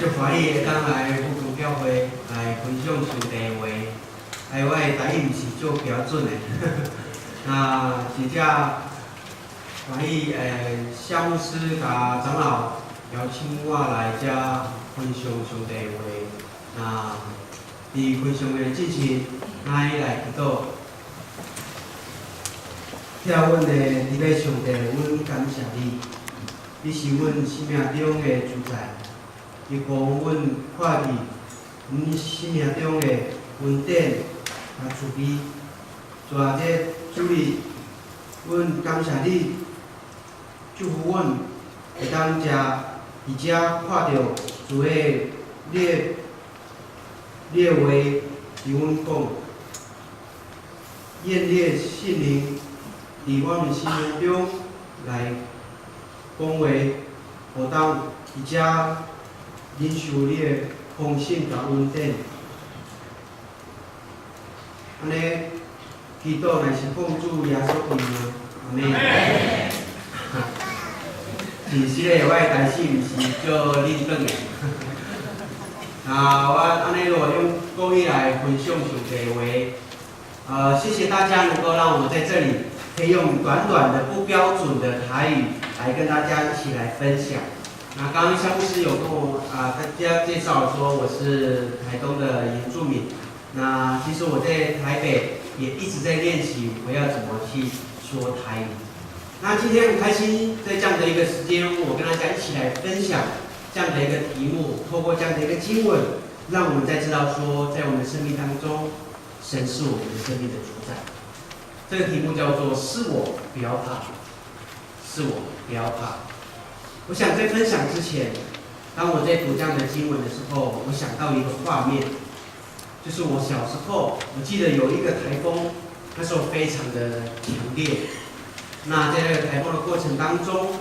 就欢喜会当来福州教会来分享上帝的话。我的台语毋是做标准的，那真正欢喜肖牧师甲长老邀请我来遮分享上帝的话。那伫分享的之前，咱来祈祷。听阮的伫咧上帝，阮感谢你，你是阮生命中的主宰，你帮阮看见阮生命中的恩典甲慈悲。在这主日，阮感谢你，祝福阮会当食伫遮看到主的列话伫阮讲，验列圣灵。伫我们生命中来讲话，互当伫遮领受你的丰盛甲恩典。安尼祈祷乃是奉主耶稣名，阿门。是实个，我的代志毋是做认真的。我安尼路用国语来分享上帝话。谢谢大家能够让我在这里。可以用短短的不标准的台语来跟大家一起来分享。那刚刚肖牧师有跟我大家介绍说我是台东的原住民。那其实我在台北也一直在练习我要怎么去说台语。那今天很开心在这样的一个时间，我跟大家一起来分享这样的一个题目，透过这样的一个经文，让我们再知道说，在我们的生命当中，神是我们的生命的主宰。这个题目叫做"是我，不要怕，是我，不要怕"。我想在分享之前，当我在读这样的经文的时候，我想到一个画面，就是我小时候，我记得有一个台风，那时候非常的强烈。那在那个台风的过程当中，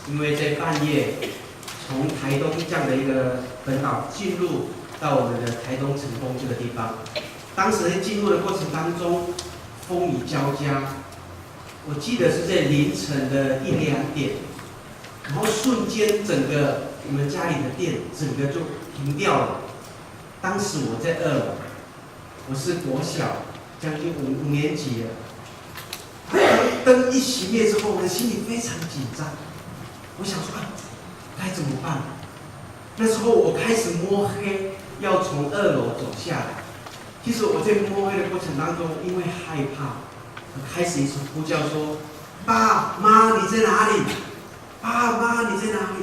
因为在半夜从台东这样的一个本岛进入到我们的台东成功这个地方，当时在进入的过程当中。风雨交加，我记得是在凌晨的1、2点，然后瞬间整个我们家里的电整个就停掉了。当时我在2楼，我是国小，将近5年级了。灯一熄灭之后，我的心里非常紧张，我想说该怎么办？那时候我开始摸黑，要从2楼走下来。其实我在摸黑的过程当中，因为害怕，我开始一直呼叫说："爸妈，你在哪里？爸妈，你在哪里？"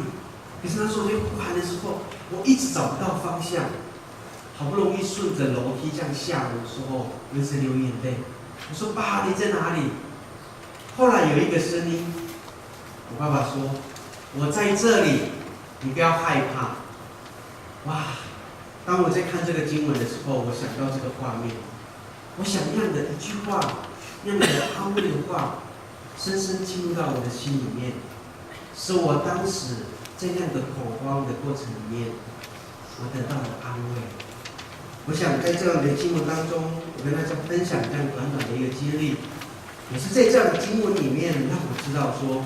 可是那时候在呼喊的时候，我一直找不到方向，好不容易顺着楼梯这样下楼的时候，我一直流眼泪。我说："爸，你在哪里？"后来有一个声音，我爸爸说："我在这里，你不要害怕。"哇！当我在看这个经文的时候，我想到这个画面，我想那样的一句话，那样的安慰的话，深深进入到我的心里面，使我当时在那样的恐慌的过程里面，我得到了安慰。我想在这样的经文当中，我跟大家分享这样短短的一个经历，也是在这样的经文里面，让我知道说，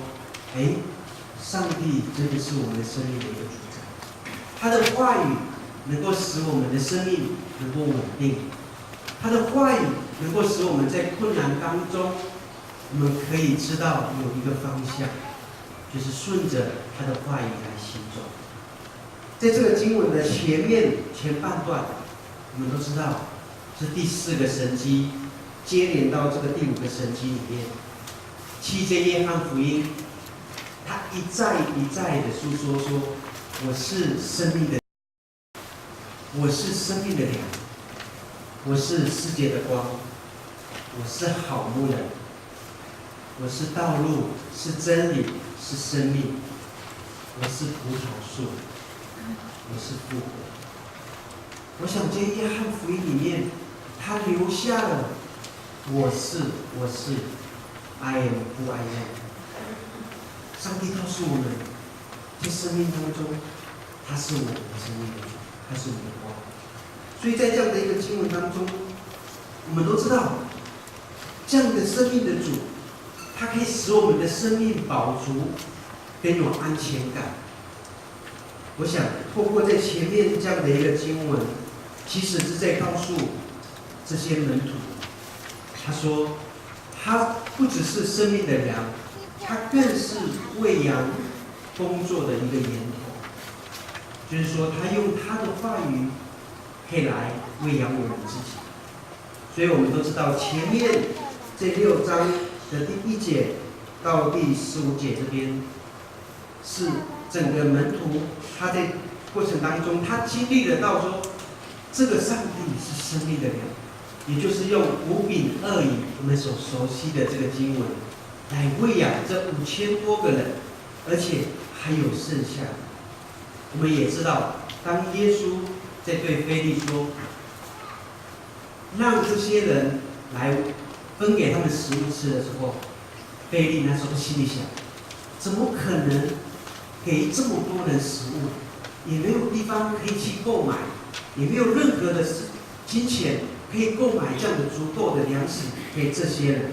上帝真的是我们的生命的一个主宰，他的话语能够使我们的生命能够稳定，他的话语能够使我们在困难当中，我们可以知道有一个方向，就是顺着他的话语来行走。在这个经文的前半段，我们都知道是第4个神迹，接连到这个第5个神迹里面。7节约翰福音，他一再的诉说说："我是生命的。我是生命的粮，我是世界的光，我是好牧人，我是道路，是真理，是生命，我是葡萄树，我是复活。"我想在约翰福音里面，他留下了我是 I am who I am。上帝告诉我们，在生命当中，他是我们的生命的主。他是我们的光，所以在这样的一个经文当中，我们都知道，这样的生命的主，它可以使我们的生命饱足，更有安全感。我想透过在前面这样的一个经文，其实是在告诉这些门徒，他说，他不只是生命的粮，他更是喂养工作的一个源头。就是说，他用他的话语可以来喂养我们自己。所以我们都知道，前面这6章的第1节到第15节这边，是整个门徒他在过程当中，他经历得到说，这个上帝是生命的粮，也就是用5饼2鱼我们所熟悉的这个经文，来喂养这5000多个人，而且还有剩下的。我们也知道，当耶稣在对腓利说，让这些人来分给他们食物吃的时候，腓利那时候心里想，怎么可能给这么多人食物？也没有地方可以去购买，也没有任何的金钱可以购买这样的足够的粮食给这些人。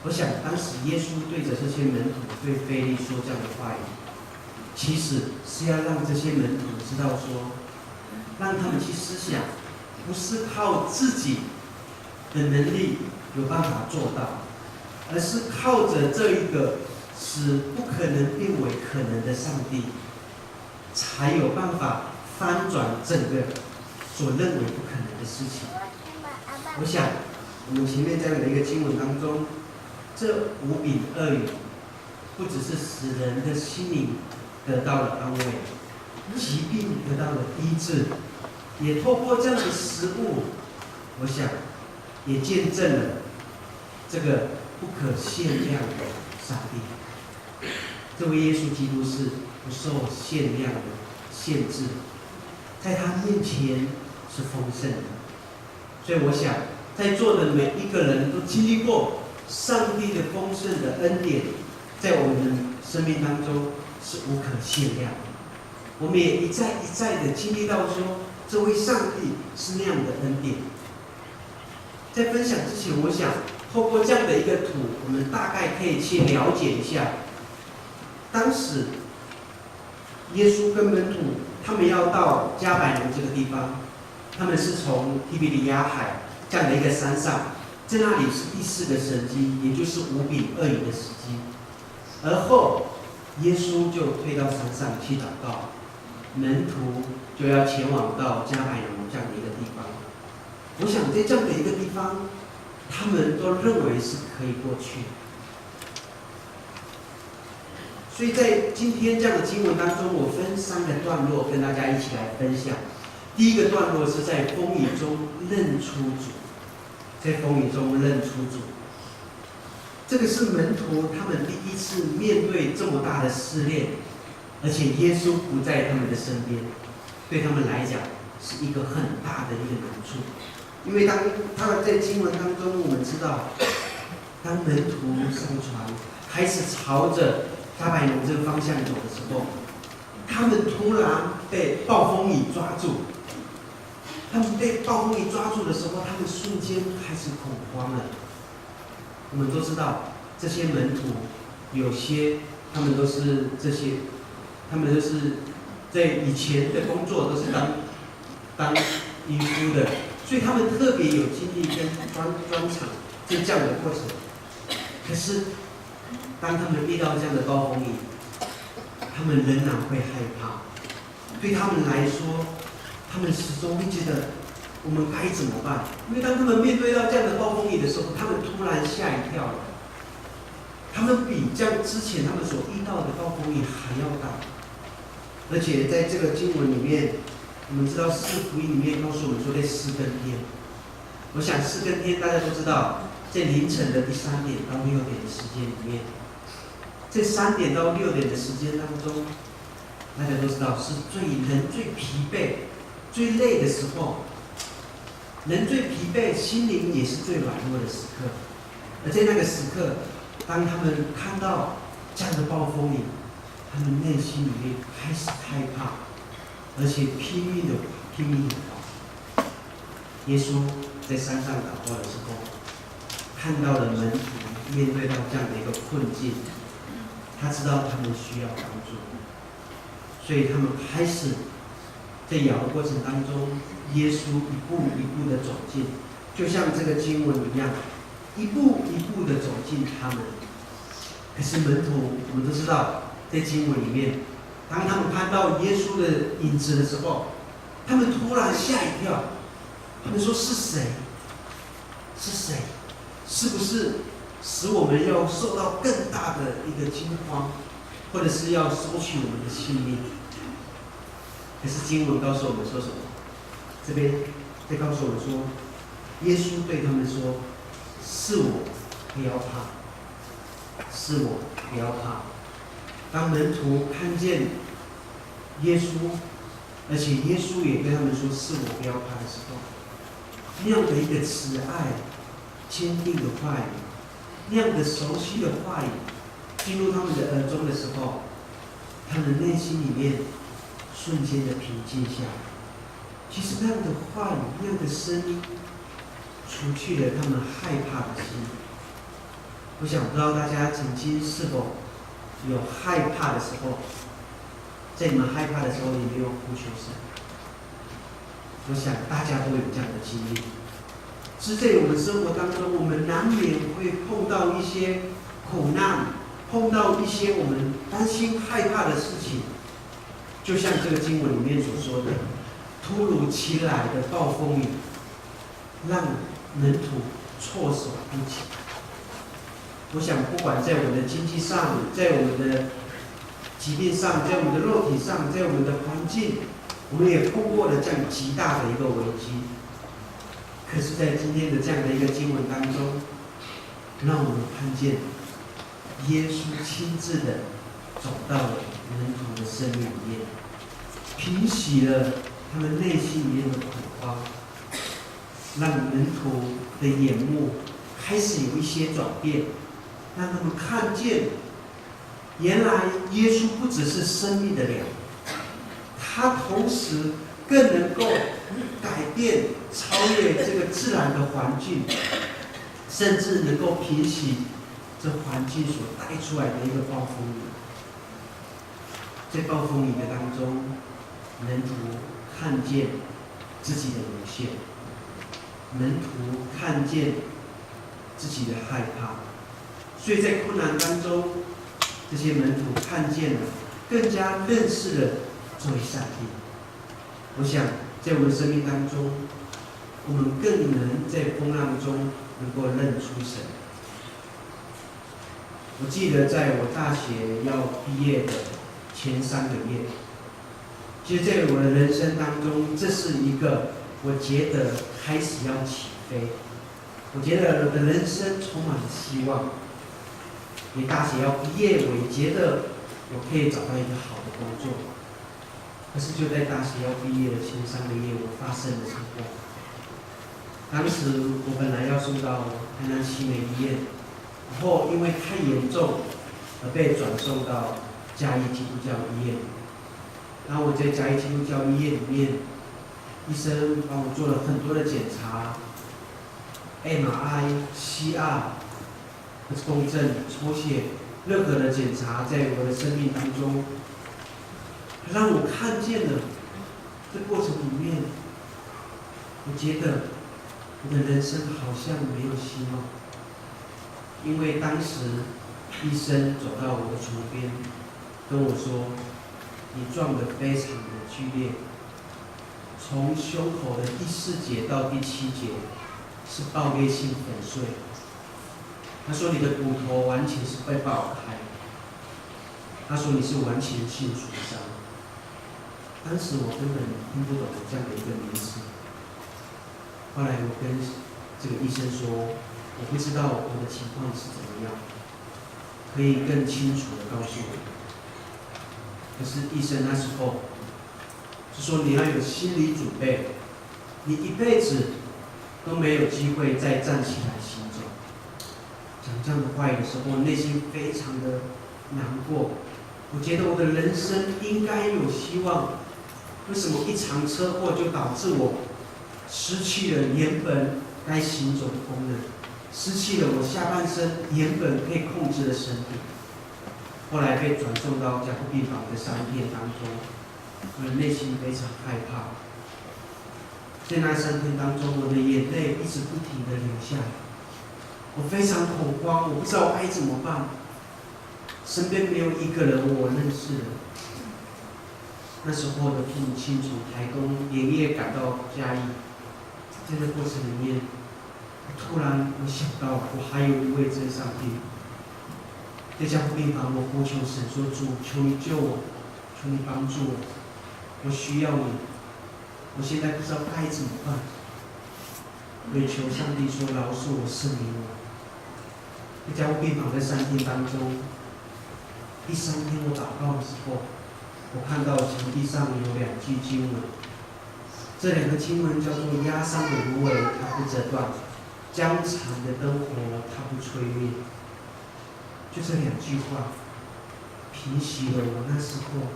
我想，当时耶稣对着这些门徒对腓利说这样的话语，其实是要让这些门徒知道说，让他们去思想，不是靠自己的能力有办法做到，而是靠着这一个使不可能变为可能的上帝，才有办法翻转整个所认为不可能的事情。我想，我们前面这样的一个经文当中，这5饼2鱼，不只是使人的心灵得到了安慰，疾病得到了医治，也透过这样的食物，我想也见证了这个不可限量的上帝。这位耶稣基督是不受限量的限制，在他面前是丰盛的。所以我想，在座的每一个人都经历过上帝的丰盛的恩典，在我们的生命当中是无可限量的。我们也一再一再的经历到说，这位上帝是那样的恩典。在分享之前，我想透过这样的一个图，我们大概可以去了解一下，当时耶稣跟门徒他们要到加百农这个地方，他们是从提比里亚海这样的一个山上，在那里是第4个神迹，也就是5饼2鱼的时机。而后耶稣就退到山上去祷告，门徒就要前往到加百农这样的一个地方。我想在这样的一个地方，他们都认为是可以过去。所以在今天这样的经文当中，我分3个段落跟大家一起来分享。第一个段落是在风雨中认出主，在风雨中认出主。这个是门徒他们第一次面对这么大的试炼，而且耶稣不在他们的身边，对他们来讲是一个很大的一个难处。因为当他们在经文当中，我们知道，当门徒上船开始朝着加百农这个方向走的时候，他们突然被暴风雨抓住。他们被暴风雨抓住的时候，他们瞬间开始恐慌了。我们都知道，这些门徒有些他们都是在以前的工作都是当渔夫的，所以他们特别有经历跟专长在这样的过程。可是当他们遇到这样的暴风雨，他们仍然会害怕。对他们来说，他们始终会觉得我们该怎么办？因为当他们面对到这样的暴风雨的时候，他们突然吓一跳了。他们比这样之前他们所遇到的暴风雨还要大。而且在这个经文里面，我们知道4福音里面告诉我们说，在4更天。我想4更天大家都知道，在凌晨的第3点到6点的时间里面，在3点到6点的时间当中，大家都知道是人最疲惫、最累的时候，人最疲惫，心灵也是最软弱的时刻。而在那个时刻，当他们看到这样的暴风雨，他们内心里面开始害怕，而且拼命的跑。耶稣在山上祷告的时候，看到了门徒面对到这样的一个困境，他知道他们需要帮助。所以他们开始在摇的过程当中，耶稣一步一步的走近，就像这个经文一样，一步一步的走近他们。可是门徒，我们都知道，在经文里面，当他们看到耶稣的影子的时候，他们突然吓一跳，他们说：“是谁？是谁？是不是使我们要受到更大的一个惊慌，或者是要收取我们的性命？”可是经文告诉我们说什么？这边在告诉我们说，耶稣对他们说：“是我，不要怕。是我，不要怕。”当门徒看见耶稣，而且耶稣也对他们说：“是我，不要怕”的时候，那样的一个慈爱、坚定的话语，那样的熟悉的话语进入他们的耳中的时候，他们内心里面瞬间的平静下来。其实那样的话语、那样的声音，除去了他们害怕的心。我想不知道大家曾经是否有害怕的时候，在你们害怕的时候，你没有呼求神。我想大家都有这样的经历。是在我们生活当中，我们难免会碰到一些苦难，碰到一些我们担心、害怕的事情。就像这个经文里面所说的，突如其来的暴风雨，让门徒措手不及。我想，不管在我们的经济上，在我们的疾病上，在我们的肉体上，在我们的环境，我们也碰过了这样极大的一个危机。可是，在今天的这样的一个经文当中，让我们看见耶稣亲自的走到了门徒的生命里面，平息了他们内心里面的恐慌，让门徒的眼目开始有一些转变，让他们看见，原来耶稣不只是生命的粮，他同时更能够改变、超越这个自然的环境，甚至能够平息这环境所带出来的一个暴风雨。在暴风雨的当中，门徒看见自己的有限，门徒看见自己的害怕，所以在困难当中，这些门徒看见了，更加认识了这位上帝。我想，在我们的生命当中，我们更能在风浪中能够认出神。我记得在我大学要毕业的前3个月，其实在我的人生当中，这是一个我觉得开始要起飞。我觉得我的人生充满了希望。以大学要毕业，我也觉得我可以找到一个好的工作。可是就在大学要毕业的前3个月，我发生了车祸。当时我本来要送到台南奇美医院，然后因为太严重，而被转送到嘉义基督教医院。然后我在嘉义基督教医院里面，医生帮我做了很多的检查 ，MRI、CR、共振、抽血，任何的检查，在我的生命当中，让我看见了这过程里面，我觉得我的人生好像没有希望，因为当时医生走到我的床边，跟我说：“你撞得非常的剧烈，从胸口的第4节到第7节是爆裂性粉碎。”他说：“你的骨头完全是被爆开。”他说：“你是完全性损伤。”当时我根本听不懂这样的一个名词。后来我跟这个医生说：“我不知道我的情况是怎么样，可以更清楚的告诉我。”可是医生那时候就说：“你要有心理准备，你一辈子都没有机会再站起来行走。”讲这样的话语的时候，我内心非常的难过。我觉得我的人生应该有希望，为什么一场车祸就导致我失去了原本该行走的功能，失去了我下半身原本可以控制的身体？后来被转送到加护病房的3天当中，我的内心非常害怕。在那3天当中，我的眼泪一直不停地流下来，我非常恐慌，我不知道该怎么办。身边没有一个人我认识的。那时候的父母亲从台东连夜赶到嘉义，在这过程里面，突然我想到，我还有一位真上帝。在加护病房，我呼求神说：“主，求你救我，求你帮助我，我需要你。我现在不知道该怎么办。”我也求上帝说：“饶恕我，赦免我。”在加护病房的3天当中，第3天我祷告的时候，我看到墙壁上有2句经文，这2个经文叫做“压伤的芦苇它不折断，将残的灯火它不吹灭”。就这2句话，平息了我那时候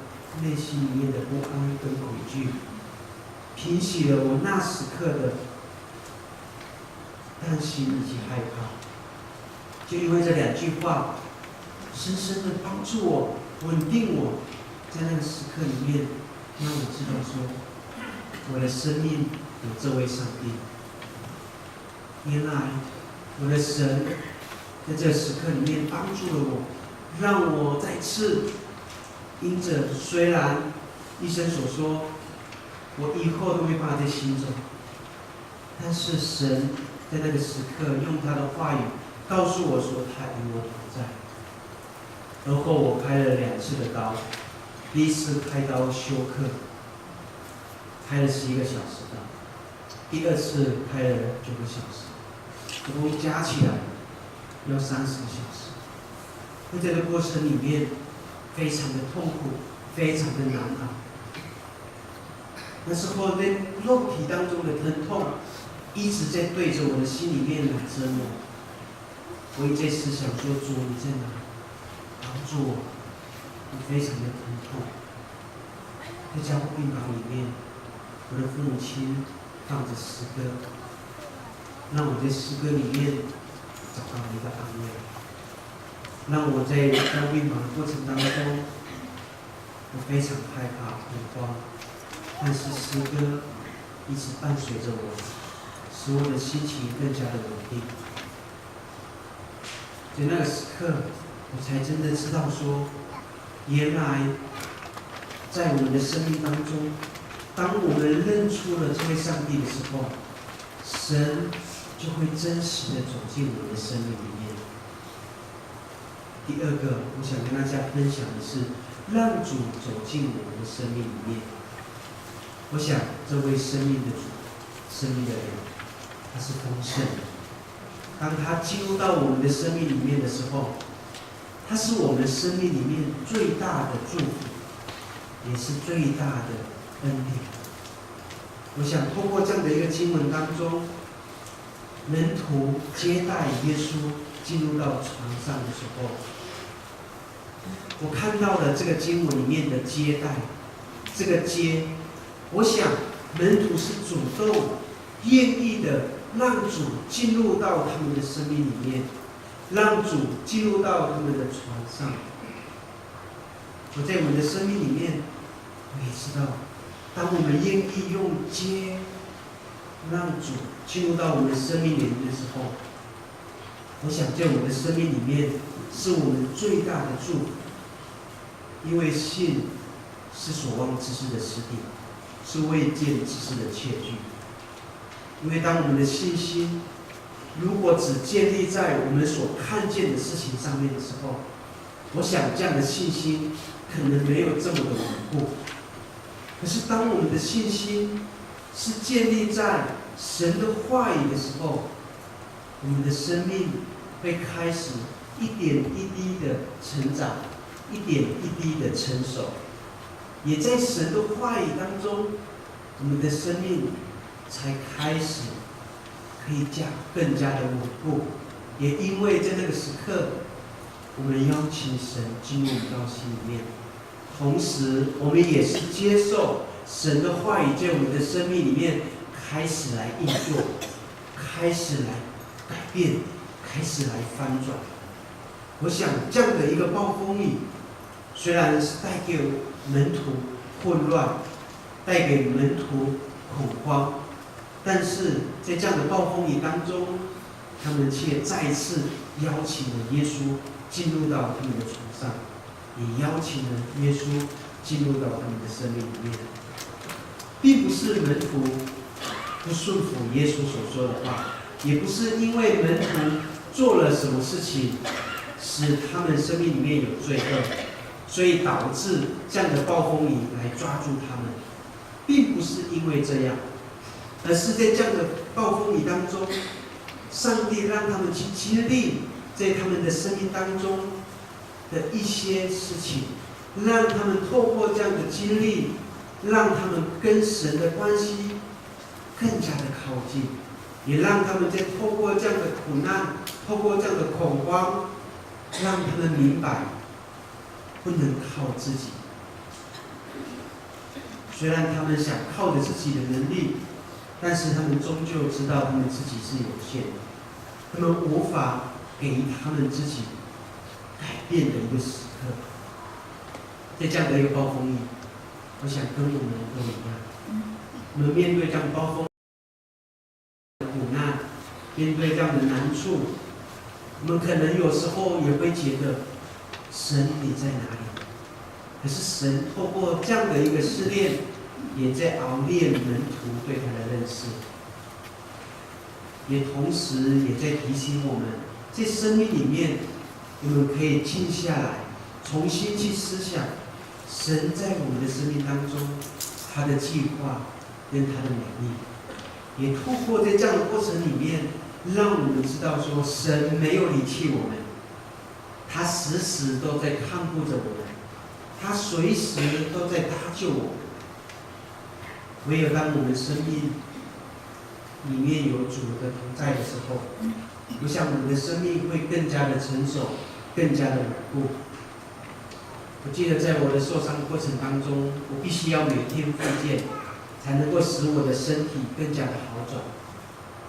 内心里面的不安跟恐惧，平息了我那时刻的担心以及害怕。就因为这2句话，深深的帮助我，稳定我，在那个时刻里面，让我知道说，我的生命有这位上帝。原来我的神在这个时刻里面帮助了我，让我再次因着虽然医生所说我以后都没办法再行走，但是神在那个时刻用他的话语告诉我说他与我同在。而后我开了2次的刀，第1次开刀休克，开了11个小时刀，第2次开了9个小时，总共加起来要30个小时。在这个过程里面，非常的痛苦，非常的难熬。那时候在肉体当中的疼痛，一直在对着我的心里面来折磨。我一直思想说：“主，你在哪？帮助我！”我非常的疼痛。在加护病房里面，我的父母亲放着诗歌，让我在诗歌里面找到一个安慰，让我在加护病房的过程当中，我非常害怕恐慌，但是诗歌一直伴随着我，使我的心情更加的稳定。在那个时刻，我才真的知道说，原来在我们的生命当中，当我们认出了这位上帝的时候，神就会真实的走进我们的生命里面。第2个，我想跟大家分享的是，让主走进我们的生命里面。我想这位生命的主，生命的人，他是丰盛的。当他进入到我们的生命里面的时候，他是我们生命里面最大的祝福，也是最大的恩典。我想透过这样的一个经文当中，门徒接待耶稣进入到床上的时候，我看到了这个经文里面的接待，这个接，我想门徒是主动、愿意的让主进入到他们的生命里面，让主进入到他们的床上。我在我们的生命里面，我也知道，当我们愿意用接让主进入到我们的生命里面的时候，我想在我们的生命里面是我们最大的祝福。因为信是所望之事的实底，是未见之事的确据。因为当我们的信心如果只建立在我们所看见的事情上面的时候，我想这样的信心可能没有这么的稳固。可是当我们的信心是建立在神的话语的时候，我们的生命会开始一点一滴的成长，一点一滴的成熟。也在神的话语当中，我们的生命才开始可以更加的稳固。也因为在那个时刻，我们邀请神进入到心里面，同时我们也是接受神的话语在我们的生命里面开始来运作，开始来改变，开始来翻转。我想这样的一个暴风雨虽然是带给门徒混乱，带给门徒恐慌，但是在这样的暴风雨当中，他们却再一次邀请了耶稣进入到他们的床上，也邀请了耶稣进入到他们的生命里面。并不是门徒不顺服耶稣所说的话，也不是因为门徒做了什么事情使他们生命里面有罪恶，所以导致这样的暴风雨来抓住他们，并不是因为这样，而是在这样的暴风雨当中，上帝让他们去经历在他们的生命当中的一些事情，让他们透过这样的经历，让他们跟神的关系更加的靠近，也让他们在透过这样的苦难，透过这样的恐慌，让他们明白不能靠自己。虽然他们想靠着自己的能力，但是他们终究知道他们自己是有限的，他们无法给予他们自己改变的一个时刻。在这样的一个暴风雨，我想跟我们都一样，我们面对这样暴风的苦难，面对这样的难处，我们可能有时候也会觉得神你在哪里？可是神透过这样的一个试炼，也在熬炼门徒对他的认识，也同时也在提醒我们，在生命里面，我们可以静下来，重新去思想神在我们的生命当中他的计划跟他的美意，也透过在这样的过程里面，让我们知道说神没有离弃我们，他时时都在看顾着我们，他随时都在搭救我们。唯有当我们生命里面有主的同在的时候，我想我们的生命会更加的成熟，更加的稳固。我记得在我的受伤过程当中，我必须要每天复健，才能够使我的身体更加的好转。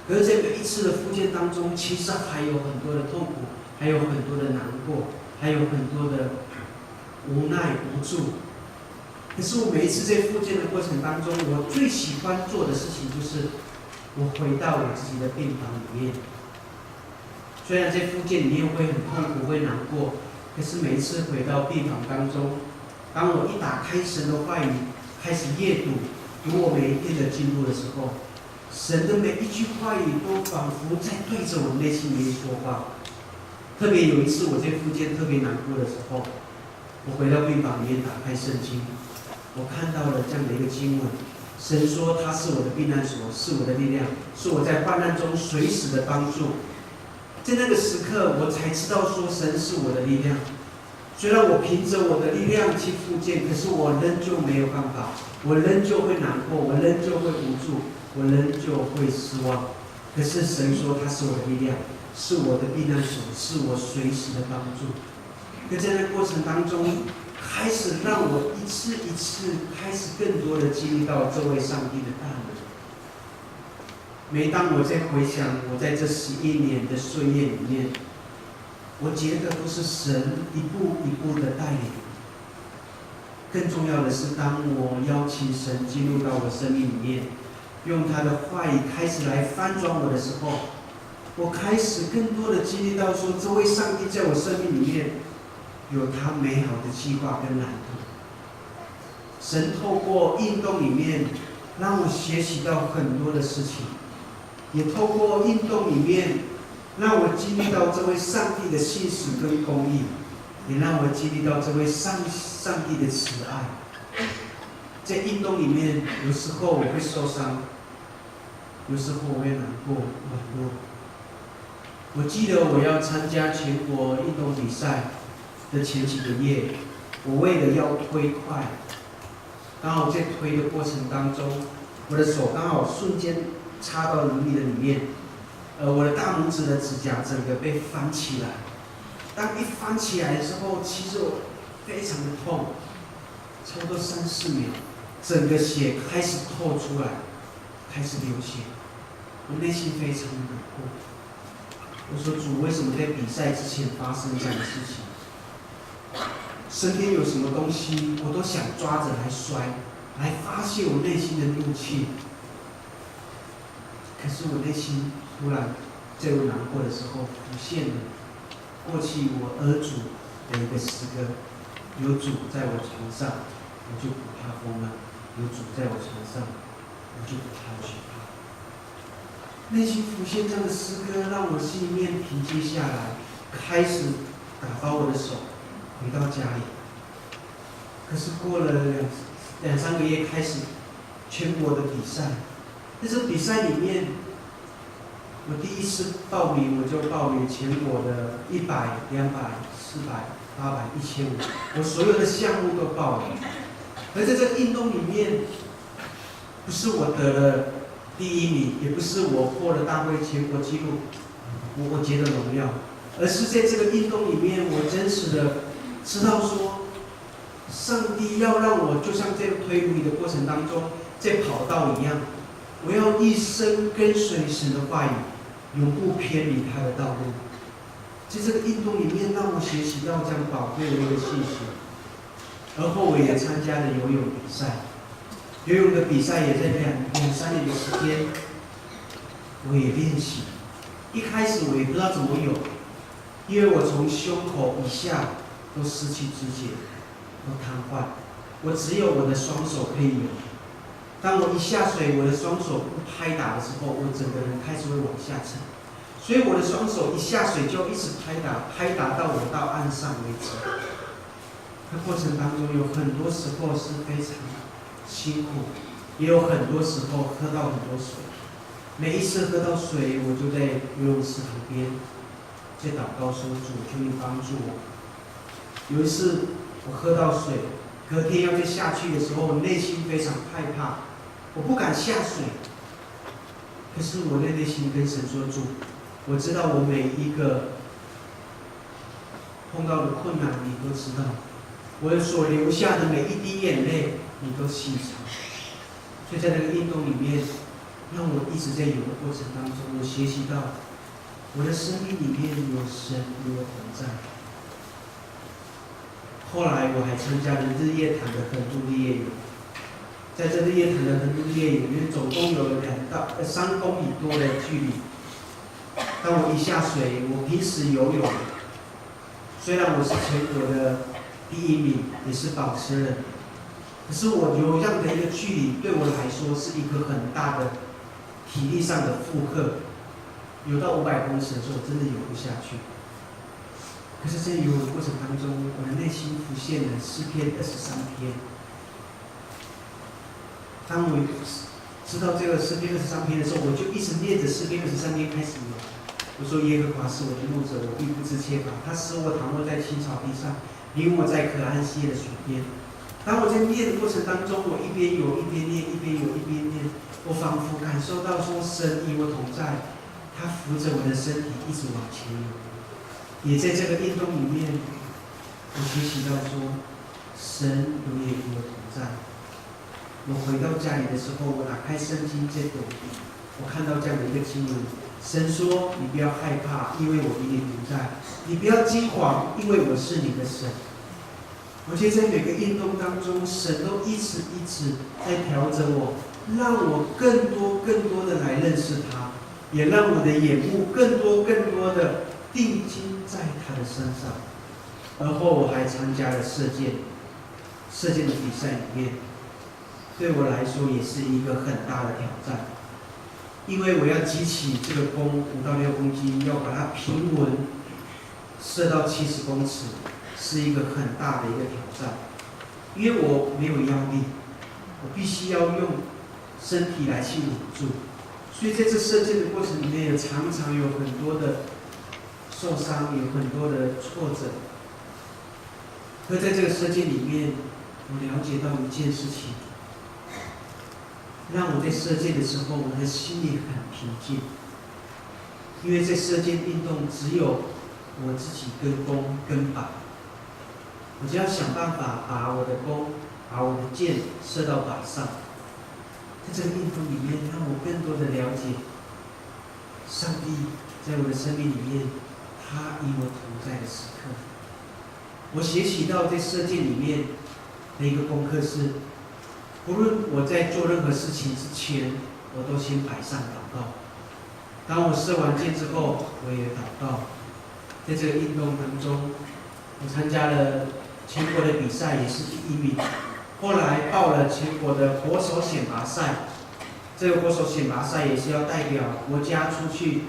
可是在每一次的复健当中，其实还有很多的痛苦，还有很多的难过，还有很多的无奈无助。可是我每一次在复健的过程当中，我最喜欢做的事情就是我回到我自己的病房里面。虽然在复健里面会很痛苦，会难过，可是每一次回到病房当中，当我一打开神的话语，开始阅读我每一天的进步的时候，神的每一句话语都仿佛在对着我内心里面说话。特别有一次我在复健特别难过的时候，我回到病房里面打开圣经，我看到了这样的一个经文，神说他是我的避难所，是我的力量，是我在患难中随时的帮助。在那个时刻，我才知道说神是我的力量。虽然我凭着我的力量去复健，可是我仍旧没有办法，我仍旧会难过，我仍旧会无助，我仍旧会失望。可是神说他是我的力量，是我的避难所，是我随时的帮助。可在那过程当中，开始让我一次一次开始更多的经历到这位上帝的大能。每当我在回想我在这11年的岁月里面，我觉得都是神一步一步的带领。更重要的是，当我邀请神进入到我生命里面，用他的话语开始来翻转我的时候，我开始更多的经历到说，这位上帝在我生命里面有他美好的计划跟蓝图。神透过运动里面让我学习到很多的事情，也透过运动里面让我经历到这位上帝的信实跟公义，也让我经历到这位上帝的慈爱。在运动里面，有时候我会受伤，有时候我会难过软弱。我记得我要参加全国运动比赛的前几个月，我为了要推快，刚好在推的过程当中，我的手刚好瞬间插到轮椅的里面，我的大拇指的指甲整个被翻起来。当一翻起来的时候，其实我非常的痛，差不多3、4秒，整个血开始透出来，开始流血，我内心非常的难过。我说主，为什么在比赛之前发生这样的事情？身边有什么东西，我都想抓着来摔，来发泄我内心的怒气。可是我内心突然在我难过的时候浮现了过去我儿主的一个诗歌：有主在我床上，我就不怕风浪；有主在我床上，我就不怕惧怕。内心浮现这样的诗歌，让我心里面平静下来，开始打包我的手，回到家里。可是过了两三个月，开始全国的比赛。在这比赛里面，我第一次报名，我就报名全国的100、200、400、800、1500，我所有的项目都报了。而在这个运动里面，不是我得了第1名，也不是我破了大会全国纪录，我觉得荣耀，而是在这个运动里面，我真实的知道说，上帝要让我就像在推轮椅的过程当中，在跑道一样，我要一生跟随神的话语，永不偏离他的道路。在这个运动里面，让我学习到这样宝贵的一个信息。而后我也参加了游泳比赛，游泳的比赛也在两三年的时间，我也练习。一开始我也不知道怎么游，因为我从胸口以下都失去知觉，都瘫痪，我只有我的双手可以游。当我一下水，我的双手不拍打的时候，我整个人开始会往下沉，所以我的双手一下水就一直拍打到我到岸上为止。那过程当中有很多时候是非常辛苦，也有很多时候喝到很多水。每一次喝到水，我就在游泳池旁边，在祷告说：“主，求你帮助我。”有一次我喝到水，隔天要再下去的时候，我内心非常害怕，我不敢下水。可是我的内心跟神说：“主，我知道我每一个碰到的困难，你都知道。我所流下的每一滴眼泪，你都细察。”所以在那个运动里面，让我一直在游的过程当中，我学习到我的生命里面有神与我同在。后来我还参加了日月潭的横渡日月游，在这日月潭的横渡日月游里面，总共有3公里多的距离。当我一下水，我平时游泳，虽然我是全国的第1名，也是保持人，可是我游这样的一个距离，对我来说是一个很大的体力上的负荷。游到500公尺的时候，我真的游不下去。可是，在游泳的过程当中，我的内心浮现了诗篇23篇。当我知道这个诗篇23篇的时候，我就一直念着诗篇23篇开始游。我说：“耶和华是我的牧者，我必不致缺乏。他使我躺卧在青草地上，领我在可安息的水边。”当我在念的过程当中，我一边游一边念，一边游一边念，我仿佛感受到说神与我同在，他扶着我的身体一直往前游。也在这个运动里面，我学习到说神永远与我同在。我回到家里的时候，我打开圣经在读，我看到这样的一个经文：神说：“你不要害怕，因为我与你同在；你不要惊惶，因为我是你的神。”我觉得在每个运动当中，神都一直在调整我，让我更多的来认识他，也让我的眼目更多的定睛在他的身上。而后我还参加了射箭的比赛里面，对我来说也是一个很大的挑战，因为我要举起这个弓5到6公斤，要把它平稳射到70公尺。是一个很大的一个挑战，因为我没有腰力，我必须要用身体来去稳住，所以在这射箭的过程里面，常常有很多的受伤，有很多的挫折。可在这个射箭里面，我了解到一件事情，让我在射箭的时候，我的心里很平静，因为在射箭运动只有我自己跟弓跟靶。我就要想办法把我的弓、把我的箭射到靶上。在这个运动里面，让我更多的了解上帝在我的生命里面，他与我同在的时刻。我学习到在射箭里面的一个功课是，不论我在做任何事情之前，我都先摆上祷告。当我射完箭之后，我也祷告。在这个运动当中，我参加了全国的比赛，也是第1名。后来报了全国的国手选拔赛，这个国手选拔赛也是要代表国家出去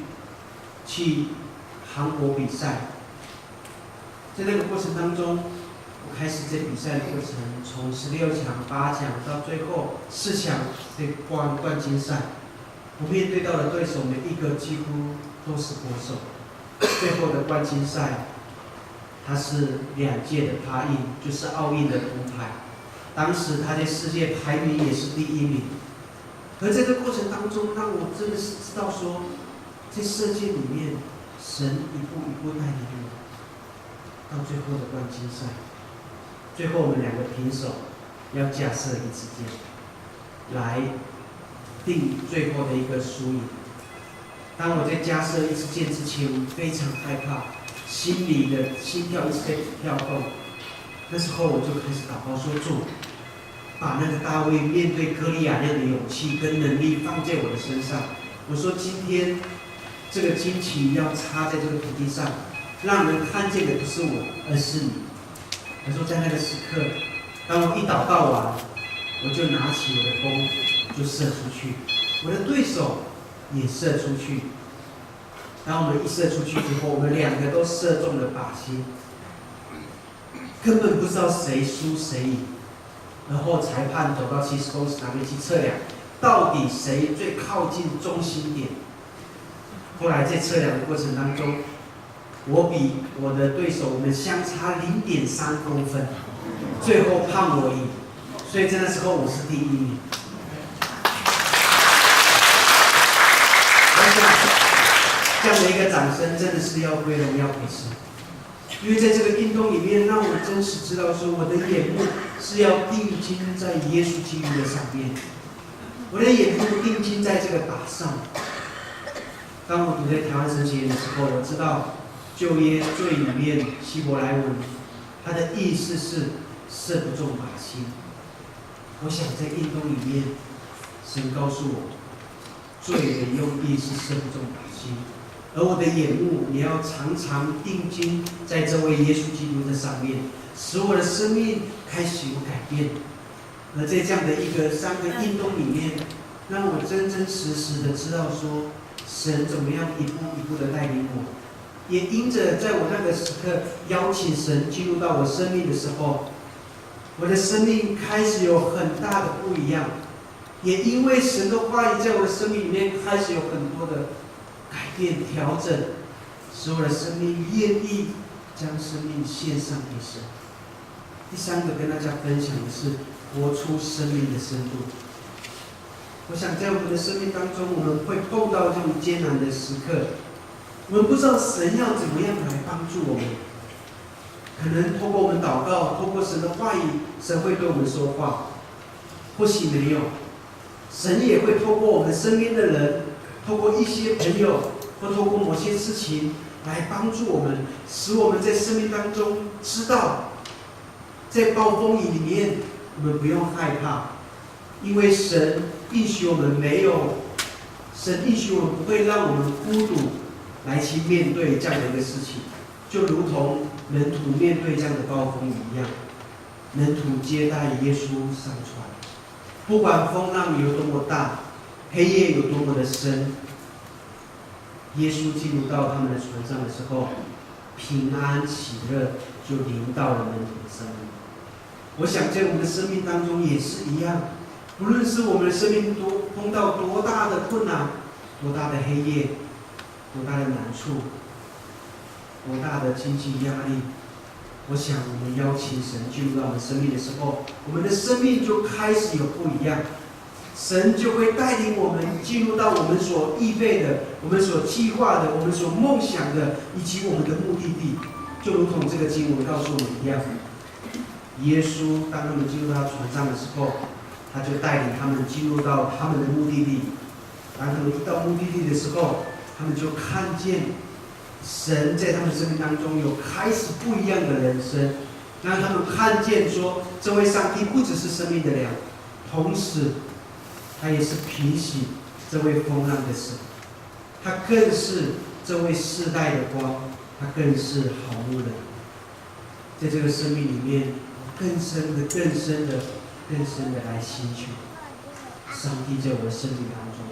韩国比赛。在那个过程当中，我开始这比赛的过程，从16强、8强到最后4强的冠军赛，我面对到的对手每一个几乎都是国手。最后的冠军赛，他是2届的帕运，就是奥运的铜牌。当时他在世界排名也是第1名。而在这过程当中，让我真的是知道说，在射箭里面，神一步一步带领我，到最后的冠军赛。最后我们2个平手，要架设1支箭，来定最后的一个输赢。当我在架设1支箭之前，我非常害怕，心里的心跳一直在跳动。那时候我就开始祷告说：主，把那个大卫面对歌利亚那样的勇气跟能力放在我的身上。我说今天这个旌旗要插在这个土地上，让人看见的不是我，而是你。我说在那个时刻，当我一祷告完，我就拿起我的弓就射出去，我的对手也射出去。当我们一射出去之后，我们2个都射中了靶心，根本不知道谁输谁赢。然后裁判走到70公尺那边去测量，到底谁最靠近中心点。后来在测量的过程当中，我比我的对手我们相差0.3公分，最后判我赢，所以在那时候我是第1名。我想这样的一个掌声真的是要归荣耀给神，因为在这个运动里面，让我真实知道说，我的眼目是要定睛在耶稣基督的上面，我的眼目定睛在这个靶上。当我读在台湾神学院的时候，我知道旧约最里面希伯来文，它的意思是射不中靶心。我想在运动里面，神告诉我，罪的用意是射不中靶心，而我的眼目也要常常定睛在这位耶稣基督的上面，使我的生命开始有改变。而在这样的一个3个运动里面，让我真真实实的知道说，神怎么样一步一步的带领我。也因着在我那个时刻邀请神进入到我生命的时候，我的生命开始有很大的不一样。也因为神的话语在我的生命里面开始有很多的改变调整，使我的生命愿意将生命献上给神。第3个跟大家分享的是活出生命的深度。我想在我们的生命当中，我们会碰到这种艰难的时刻，我们不知道神要怎么样来帮助我们。可能透过我们祷告，透过神的话语，神会对我们说话，或许没有。神也会透过我们身边的人，透过一些朋友，或透过某些事情来帮助我们，使我们在生命当中知道，在暴风雨里面，我们不用害怕，因为神应许我们没有，神应许我们不会让我们孤独来去面对这样的一个事情，就如同门徒面对这样的暴风雨一样，门徒接待耶稣上船。不管风浪有多么大，黑夜有多么的深，耶稣进入到他们的船上的时候，平安喜乐就临到了门徒的生命。我想在我们的生命当中也是一样，不论是我们的生命碰到多大的困难，多大的黑夜，多大的难处，多大的经济压力，我想我们邀请神进入到我们生命的时候，我们的生命就开始有不一样。神就会带领我们进入到我们所预备的、我们所计划的、我们所梦想的，以及我们的目的地。就如同这个经文告诉我们一样，耶稣当他们进入到船上的时候，他就带领他们进入到他们的目的地。当他们一到目的地的时候，他们就看见神在他们生命当中有开始不一样的人生，让他们看见说，这位上帝不只是生命的粮，同时他也是平息这位风浪的神，他更是这位世代的光，他更是好牧人。在这个生命里面，更深的来吸取上帝在我的生命当中。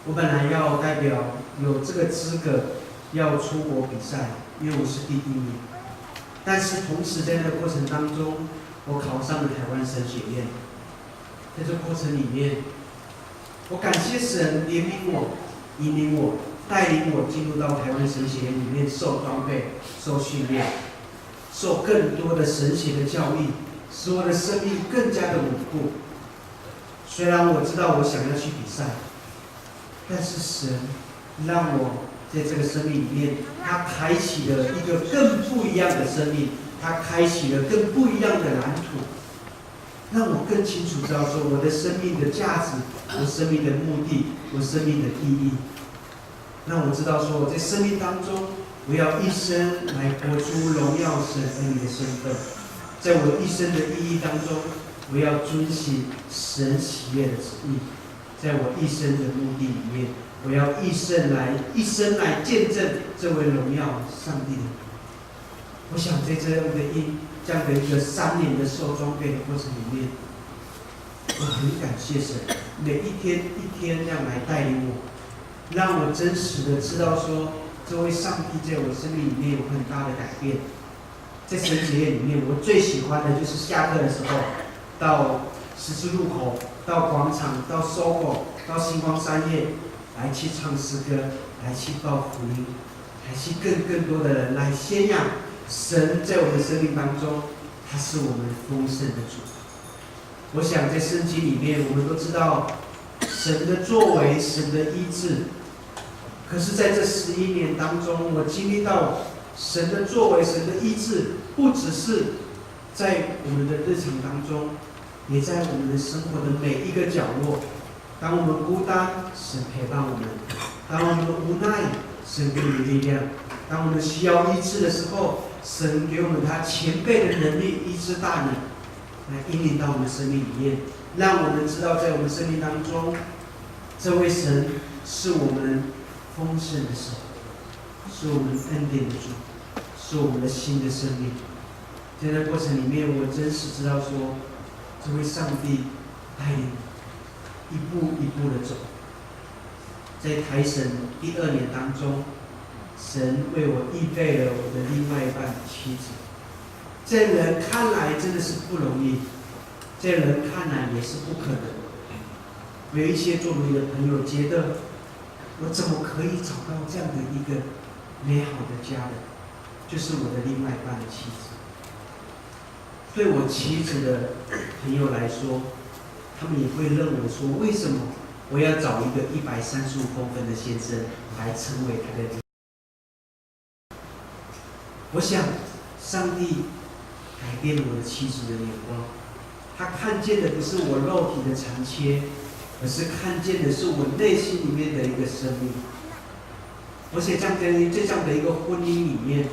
我本来要代表有这个资格要出国比赛，因为我是第一名。但是同时在那个过程当中，我考上了台湾神学院。在这过程里面，我感谢神怜悯我、引领我、带领我进入到台湾神学院里面受装备、受训练，受更多的神学的教育，使我的生命更加的稳固。虽然我知道我想要去比赛，但是神让我在这个生命里面，他开启了一个更不一样的生命，他开启了更不一样的蓝图，让我更清楚知道说我的生命的价值，我生命的目的，我生命的意义。让我知道说我在生命当中，我要一生来活出荣耀神儿女的身份。在我一生的意义当中，我要遵行神喜悦的旨意。在我一生的目的里面，我要一生来见证这位荣耀上帝的。我想在这样的一个3年的受装备的过程里面，我很感谢神，每一天一天这样来带领我，让我真实的知道说，这位上帝在我生命里面有很大的改变。在神学院里面，我最喜欢的就是下课的时候，到十字路口，到广场，到 SOGO， 到星光三叶，来去唱诗歌，来去报福音，来去更多的人来宣扬神在我们的生命当中，他是我们丰盛的主。我想在圣经里面，我们都知道神的作为，神的医治。可是在这11年当中，我经历到神的作为，神的医治，不只是在我们的日常当中，也在我们的生活的每一个角落。当我们孤单，神陪伴我们；当我们无奈，神给予力量；当我们需要医治的时候，神给我们他前辈的能力、医治大能，来引领到我们生命里面，让我们知道，在我们生命当中，这位神是我们丰盛的神，是我们恩典的主，是我们的新的生命。在那过程里面，我真实知道说，这位上帝带领一步一步的走。在台神第2年当中，神为我预备了我的另外一半的妻子。在人看来真的是不容易，在人看来也是不可能。有一些作为的朋友觉得，我怎么可以找到这样的一个美好的家人？就是我的另外一半的妻子。对我妻子的朋友来说，他们也会认为说，为什么我要找一个135公分的先生来成为他的另一半？我想，上帝改变了我的妻子的眼光，他看见的不是我肉体的残缺，而是看见的是我内心里面的一个生命。而且在这样的一个婚姻里面，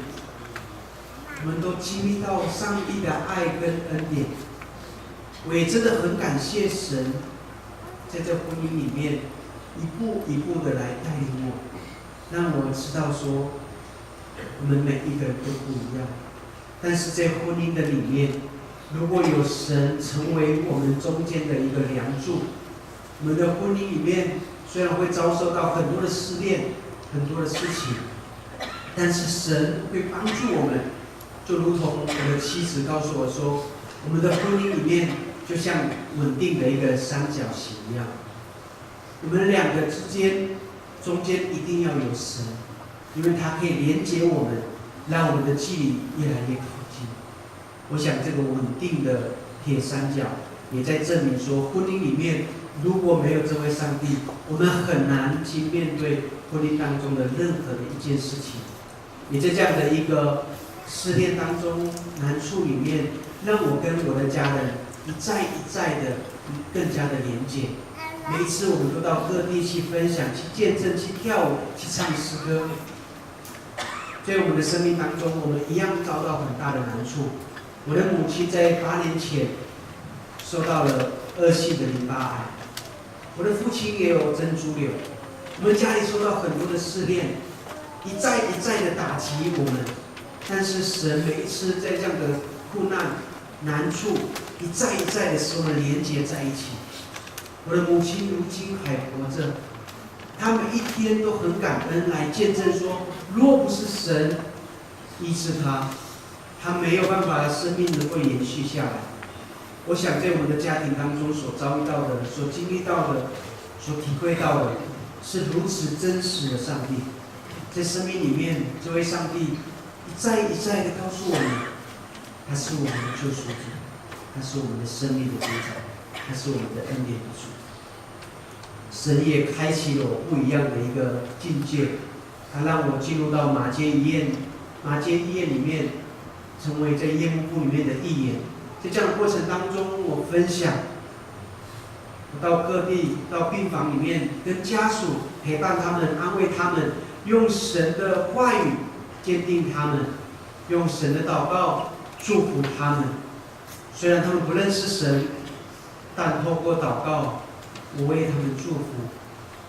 我们都经历到上帝的爱跟恩典。我也真的很感谢神，在这婚姻里面一步一步的来带领我，让我知道说，我们每一个人都不一样。但是在婚姻的里面，如果有神成为我们中间的一个梁柱，我们的婚姻里面虽然会遭受到很多的试炼、很多的事情，但是神会帮助我们。就如同我的妻子告诉我说，我们的婚姻里面就像稳定的一个三角形一样，我们2个之间中间一定要有神，因为它可以连接我们，让我们的距离越来越靠近。我想这个稳定的铁三角也在证明说，婚姻里面如果没有这位上帝，我们很难去面对婚姻当中的任何的一件事情。也在这样的一个试炼当中、难处里面，让我跟我的家人一再的更加的连接。每一次我们都到各地去分享、去见证、去跳舞、去唱诗歌。在我们的生命当中，我们一样遭到很大的难处，我的母亲在8年前受到了恶性的淋巴癌，我的父亲也有珍珠瘤，我们家里受到很多的试炼，一再一再的打击我们。但是神每一次在这样的苦难、难处，一再一再的使我们连结在一起。我的母亲如今还活着，她每一天都很感恩来见证说，若不是神医治她，她没有办法生命能够延续下来。我想在我们的家庭当中所遭遇到的、所经历到的、所体会到的，是如此真实的上帝。在生命里面，这位上帝一再一再的告诉我们，他是我们的救赎主，他是我们的生命的主宰，他是我们的恩典的主。神也开启了我不一样的一个境界，他让我进入到马偕医院里面，成为在业务部里面的义演。在这样的过程当中，我分享，我到各地、到病房里面，跟家属陪伴他们、安慰他们，用神的话语坚定他们，用神的祷告祝福他们。虽然他们不认识神，但透过祷告，我为他们祝福，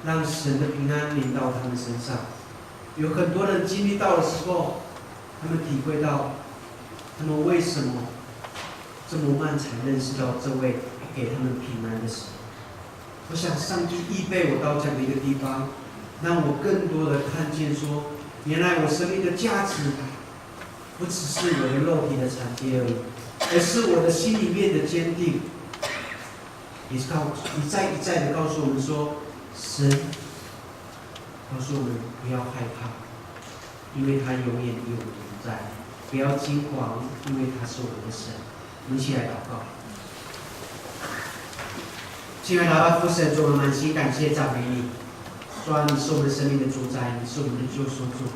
让神的平安临到他们身上。有很多人经历到的时候，他们体会到，他们为什么这么慢才认识到这位给他们平安的神。我想上帝预备我到这样的一个地方，让我更多的看见说，原来我生命的价值不只是我的肉体的产业而已，而是我的心里面的坚定。也是一再一再的告诉我们说，神告诉我们不要害怕，因为他永远与我们同在；不要惊慌，因为他是我们的神。我们一起来祷告。亲爱的阿爸父神，主，我们满心感谢赞美你。主啊，你是我们生命的主宰，你是我们的救赎主。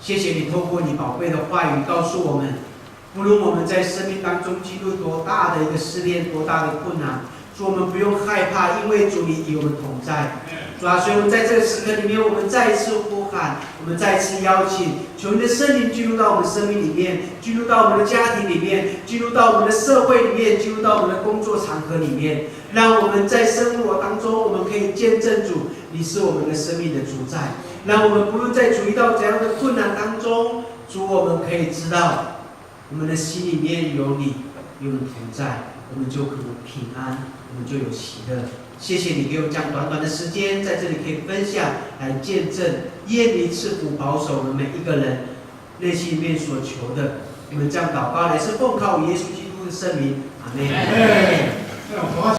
谢谢你透过你宝贵的话语告诉我们，无论我们在生命当中经历多大的一个试炼，多大的困难，主，我们不用害怕，因为主你与我们同在。主啊，所以我们在这个时刻里面，我们再一次呼喊，我们再一次邀请，求你的圣灵进入到我们生命里面，进入到我们的家庭里面，进入到我们的社会里面，进入到我们的工作场合里面，让我们在生活当中，我们可以见证主，你是我们的生命的主宰。让我们不论在遇到怎样的困难当中，主，我们可以知道，我们的心里面有你，与我们同在，我们就可能平安，我们就有喜乐。谢谢你给我这样短短的时间，在这里可以分享，来见证耶你赐福保守我们每一个人内心里面所求的。我们这样祷告，也是奉靠耶稣基督的圣名，阿门。